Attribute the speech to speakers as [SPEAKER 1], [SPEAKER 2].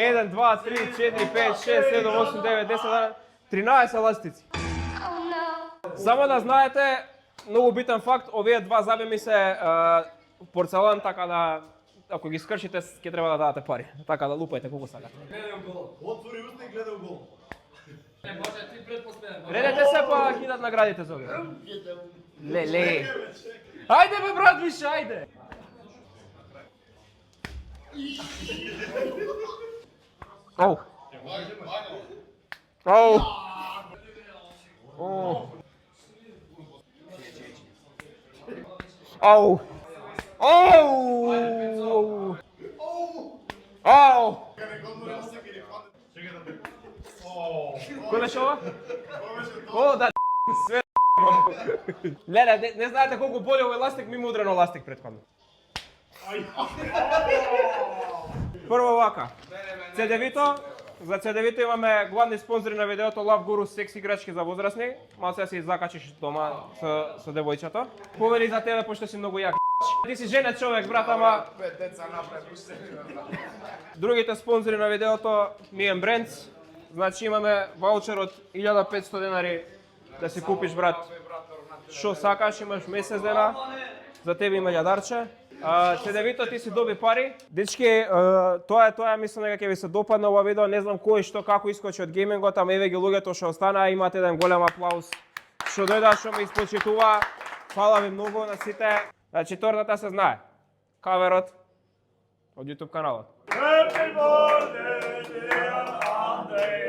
[SPEAKER 1] 1, 2, 3, 4, 5, 6, 7, 8, 9, 10, 13 ластици. Само да знаете, многу битен факт, овие два заби ми се порцелан, така да ако ги скршите, ќе треба да дадете пари. Така да лупајте колку сакате.
[SPEAKER 2] Гледај гол. Отвори уста и гледај гол.
[SPEAKER 3] Не може ти предпоследен.
[SPEAKER 1] Редете се па кидат наградите за овие. Леле. Ајде бе брат, више, ајде. Оу. Оу. Оу. Оу. Оу. Оу. Кој беше ова? О, да, све. Леле, не знаете колку боли овој ластик, ми мудрено ластик претходно. Прво вака. CD-вито. За CD-вито имаме главни спонзори на видеото Love Guru секс играчки за возрастни. Мал се си закачиш дома со девојчето. Повели за тебе пошто си многу јак. Ти си женет човек, брат, ама
[SPEAKER 2] 5 деца напред.
[SPEAKER 1] другите спонзори на видеото Mian Brands. Значи имаме ваучер од 1500 денари да си купиш, брат, што сакаш, имаш месец дена, за тебе има љадарче. CD-вито ти си доби пари. Дечки, тоа мислам дека ќе ви се допадне ова видео, не знам кој што како искочи од геймингот, ама еве ги луѓето што останаа, имате еден голем аплауз. Што дојдоа, што ме испочитува. Фала ви многу на сите. Значи торната се знае. Каверот од YouTube каналот. Happy birthday, dear Andre.